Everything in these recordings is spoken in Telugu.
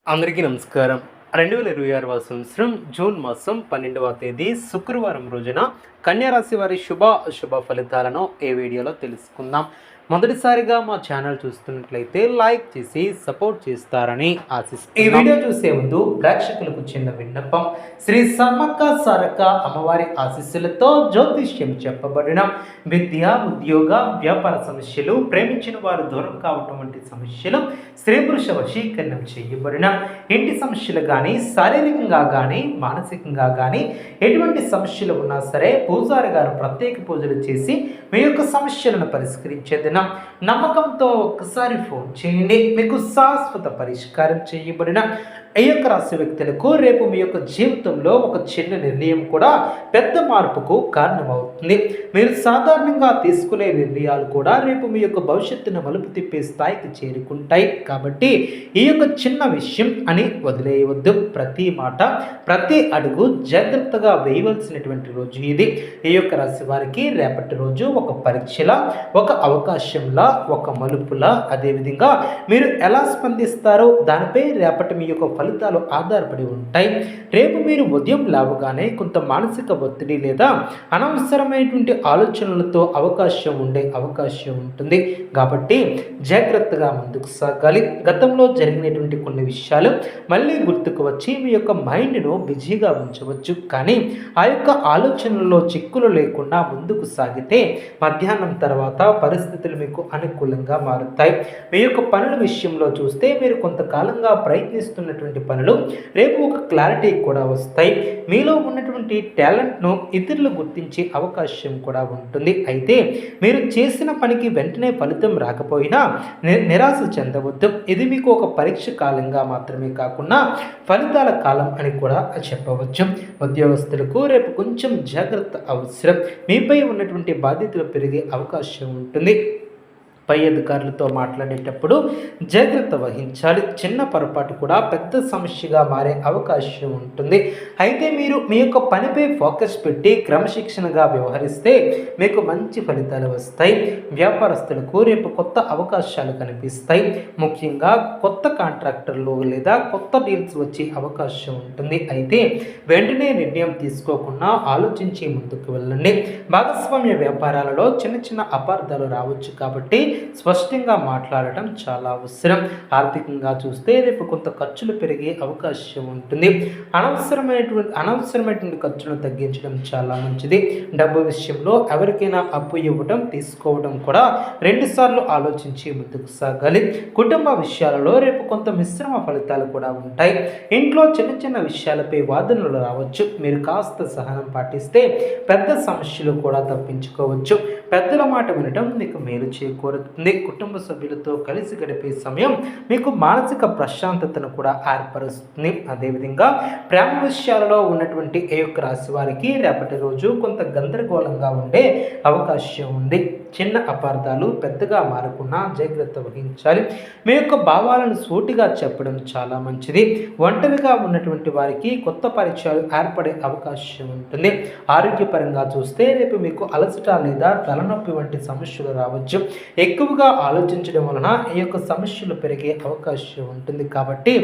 అందరికీ నమస్కారం. 2026వ సంవత్సరం జూన్ మాసం 12వ తేదీ శుక్రవారం రోజున కన్యా రాశి వారి అశుభ ఫలితాలను ఈ వీడియోలో తెలుసుకుందాం. మొదటిసారిగా మా ఛానల్ చూస్తున్నట్లయితే లైక్ చేసి సపోర్ట్ చేస్తారని ఆశిస్తున్నాం. ఈ వీడియో చూసే ముందు ప్రేక్షకులకు చిన్న విన్నపం. శ్రీ సమ్మక్క సారక్క అమ్మవారి ఆశీస్సులతో జ్యోతిష్యం చెప్పబడిన విద్య, ఉద్యోగ, వ్యాపార సమస్యలు, ప్రేమించిన వారు దూరం కావటం వంటి సమస్యలు, స్త్రీ పురుష వశీకరణం చేయబడిన ఇంటి సమస్యలు కానీ, శారీరకంగా కానీ, మానసికంగా కానీ ఎటువంటి సమస్యలు ఉన్నా సరే పూజారి గారు ప్రత్యేక పూజలు చేసి మీ యొక్క సమస్యలను పరిష్కరించేదిన నమ్మకంతో ఒక్కసారి ఫోన్ చేయండి. మీకు శాశ్వత పరిష్కారం చేయబడిన ఈ యొక్క రాశి వ్యక్తులకు రేపు మీ యొక్క జీవితంలో ఒక చిన్న నిర్ణయం కూడా పెద్ద మార్పుకు కారణమవుతుంది. మీరు సాధారణంగా తీసుకునే నిర్ణయాలు కూడా రేపు మీ యొక్క భవిష్యత్తును మలుపు తిప్పే స్థాయికి చేరుకుంటాయి. కాబట్టి ఈ యొక్క చిన్న విషయం అని వదిలేయవద్దు. ప్రతి మాట, ప్రతి అడుగు జాగ్రత్తగా వేయవలసినటువంటి రోజు ఇది. ఈ యొక్క రాశి వారికి రేపటి రోజు ఒక పరీక్షలా, ఒక అవకాశంలా, ఒక మలుపులా, అదేవిధంగా మీరు ఎలా స్పందిస్తారో దానిపై రేపటి మీ యొక్క ఫలితాలు ఆధారపడి ఉంటాయి. రేపు మీరు ఉదయం లేవగానే కొంత మానసిక ఒత్తిడి లేదా అనవసరమైనటువంటి ఆలోచనలతో అవకాశం ఉంటుంది. కాబట్టి జాగ్రత్తగా ముందుకు సాగాలి. గతంలో జరిగినటువంటి కొన్ని విషయాలు మళ్ళీ గుర్తుకు వచ్చి మీ యొక్క మైండ్ను బిజీగా ఉంచవచ్చు. కానీ ఆ యొక్క ఆలోచనల్లో చిక్కులు లేకుండా ముందుకు సాగితే మధ్యాహ్నం తర్వాత పరిస్థితులు మీకు అనుకూలంగా మారుతాయి. మీ యొక్క పనుల విషయంలో చూస్తే మీరు కొంతకాలంగా ప్రయత్నిస్తున్నటువంటి పనులు రేపు ఒక క్లారిటీ కూడా వస్తాయి. మీలో ఉన్నటువంటి టాలెంట్ను ఇతరులు గుర్తించే అవకాశం కూడా ఉంటుంది. అయితే మీరు చేసిన పనికి వెంటనే ఫలితం రాకపోయినా నిరాశ చెందవద్దు. ఇది మీకు ఒక పరీక్ష కాలంగా మాత్రమే కాకుండా ఫలితాల కాలం అని కూడా చెప్పవచ్చు. ఉద్యోగస్తులకు రేపు కొంచెం జాగ్రత్త అవసరం. మీపై ఉన్నటువంటి బాధ్యతలు పెరిగే అవకాశం ఉంటుంది. పై అధికారులతో మాట్లాడేటప్పుడు జాగ్రత్త వహించాలి. చిన్న పొరపాటు కూడా పెద్ద సమస్యగా మారే అవకాశం ఉంటుంది. అయితే మీరు మీ యొక్క పనిపై ఫోకస్ పెట్టి క్రమశిక్షణగా వ్యవహరిస్తే మీకు మంచి ఫలితాలు వస్తాయి. వ్యాపారస్తులకు రేపు కొత్త అవకాశాలు కనిపిస్తాయి. ముఖ్యంగా కొత్త కాంట్రాక్టర్లు లేదా కొత్త డీల్స్ వచ్చే అవకాశం ఉంటుంది. అయితే వెంటనే నిర్ణయం తీసుకోకుండా ఆలోచించి ముందుకు వెళ్ళండి. భాగస్వామ్య వ్యాపారాలలో చిన్న చిన్న అపార్థాలు రావచ్చు. కాబట్టి స్పష్టంగా మాట్లాడటం చాలా అవసరం. ఆర్థికంగా చూస్తే రేపు కొంత ఖర్చులు పెరిగే అవకాశం ఉంటుంది. అనవసరమైనటువంటి ఖర్చులను తగ్గించడం చాలా మంచిది. డబ్బు విషయంలో ఎవరికైనా అప్పు ఇవ్వడం, తీసుకోవడం కూడా 2 సార్లు ఆలోచించి ముందుకు సాగాలి. కుటుంబ విషయాలలో రేపు కొంత మిశ్రమ ఫలితాలు కూడా ఉంటాయి. ఇంట్లో చిన్న చిన్న విషయాలపై వాదనలు రావచ్చు. మీరు కాస్త సహనం పాటిస్తే పెద్ద సమస్యలు కూడా తప్పించుకోవచ్చు. పెద్దల మాట వినటం మీకు మేలు చేకూరుతుంది. కుటుంబ సభ్యులతో కలిసి గడిపే సమయం మీకు మానసిక ప్రశాంతతను కూడా ఏర్పరుస్తుంది. అదేవిధంగా ప్రేమ విషయాలలో ఉన్నటువంటి ఏ యొక్క రాశి వారికి రేపటి రోజు కొంత గందరగోళంగా ఉండే అవకాశం ఉంది. చిన్న అపార్థాలు పెద్దగా మారకుండా జాగ్రత్త వహించాలి. మీ యొక్క భావాలను సూటిగా చెప్పడం చాలా మంచిది. ఒంటరిగా ఉన్నటువంటి వారికి కొత్త పరిచయాలు ఏర్పడే అవకాశం ఉంటుంది. ఆరోగ్యపరంగా చూస్తే రేపు మీకు అలసట లేదా తలనొప్పి వంటి సమస్యలు రావచ్చు. ఎక్కువగా ఆలోచించడం వలన ఈ యొక్క సమస్యలు పెరిగే అవకాశం ఉంటుంది. కాబట్టి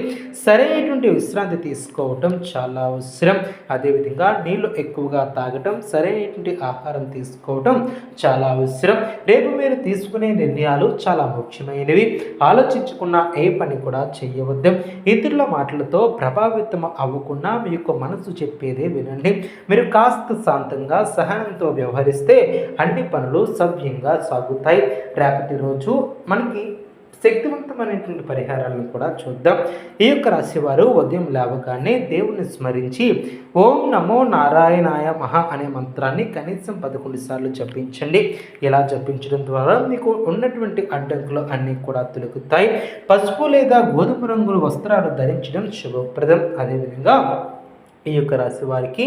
సరైనటువంటి విశ్రాంతి తీసుకోవటం చాలా అవసరం. అదేవిధంగా నీళ్లు ఎక్కువగా తాగటం, సరైనటువంటి ఆహారం తీసుకోవటం చాలా అవసరం. రేపు మీరు తీసుకునే నిర్ణయాలు చాలా ముఖ్యమైనవి. ఆలోచించుకున్న ఏ పని కూడా చేయవద్దు. ఇతరుల మాటలతో ప్రభావితం అవ్వకుండా మీ యొక్క మనసు చెప్పేదే వినండి. మీరు కాస్త శాంతంగా, సహనంతో వ్యవహరిస్తే అన్ని పనులు సవ్యంగా సాగుతాయి. రేపటి రోజు మనకి శక్తివంతమైనటువంటి పరిహారాలను కూడా చూద్దాం. ఈ యొక్క రాశివారు ఉదయం లేవగానే దేవుని స్మరించి ఓం నమో నారాయణాయ మహా అనే మంత్రాన్ని కనీసం 11 సార్లు జపించండి. ఇలా జపించడం ద్వారా మీకు ఉన్నటువంటి అడ్డంకులు అన్నీ కూడా తొలగుతాయి. పసుపు లేదా గోధుమ రంగుల వస్త్రాలు ధరించడం శుభప్రదం. అదేవిధంగా ఈ యొక్క రాశి వారికి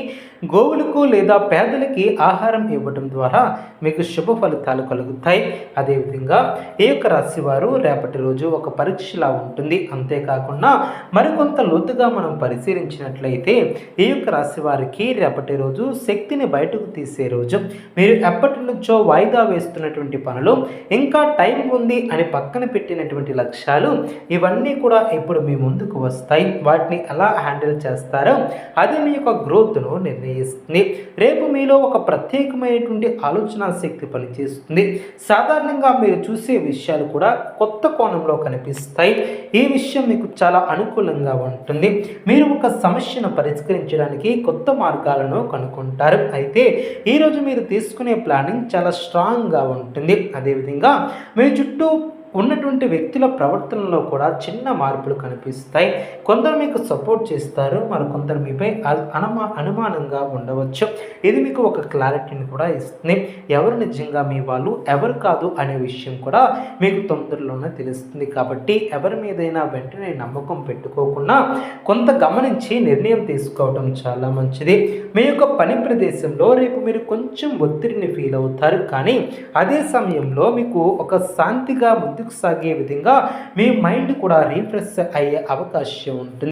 గోవులకు లేదా పేదలకి ఆహారం ఇవ్వడం ద్వారా మీకు శుభ ఫలితాలు కలుగుతాయి. అదేవిధంగా ఈ యొక్క రాశి వారు రేపటి రోజు ఒక పరీక్షలా ఉంటుంది. అంతేకాకుండా మరికొంత లోతుగా మనం పరిశీలించినట్లయితే ఈ యొక్క రాశి వారికి రేపటి రోజు శక్తిని బయటకు తీసే రోజు. మీరు ఎప్పటి నుంచో వాయిదా వేస్తున్నటువంటి పనులు, ఇంకా టైం ఉంది అని పక్కన పెట్టినటువంటి లక్ష్యాలు, ఇవన్నీ కూడా ఇప్పుడు మీ ముందుకు వస్తాయి. వాటిని ఎలా హ్యాండిల్ చేస్తారో అది మీ యొక్క గ్రోత్ను నిర్ణయిస్తుంది. రేపు మీలో ఒక ప్రత్యేకమైనటువంటి ఆలోచన శక్తి పనిచేస్తుంది. సాధారణంగా మీరు చూసే విషయాలు కూడా కొత్త కోణంలో కనిపిస్తాయి. ఈ విషయం మీకు చాలా అనుకూలంగా ఉంటుంది. మీరు ఒక సమస్యను పరిష్కరించడానికి కొత్త మార్గాలను కనుక్కుంటారు. అయితే ఈరోజు మీరు తీసుకునే ప్లానింగ్ చాలా స్ట్రాంగ్గా ఉంటుంది. అదేవిధంగా మీ చుట్టూ ఉన్నటువంటి వ్యక్తుల ప్రవర్తనలో కూడా చిన్న మార్పులు కనిపిస్తాయి. కొందరు మీకు సపోర్ట్ చేస్తారు, మరికొందరు మీపై అనుమానంగా ఉండవచ్చు. ఇది మీకు ఒక క్లారిటీని కూడా ఇస్తుంది. ఎవరు నిజంగా మీ వాళ్ళు, ఎవరు కాదు అనే విషయం కూడా మీకు తొందరలోనే తెలుస్తుంది. కాబట్టి ఎవరి మీదైనా వెంటనే నమ్మకం పెట్టుకోకుండా కొంత గమనించి నిర్ణయం తీసుకోవడం చాలా మంచిది. మీ యొక్క పని ప్రదేశంలో రేపు మీరు కొంచెం ఒత్తిడిని ఫీల్ అవుతారు, కానీ అదే సమయంలో మీకు ఒక శాంతిగా ముందుకు సాగే విధంగా మీ మైండ్ కూడా రీఫ్రెష్ అయ్యే అవకాశం ఉంటుంది.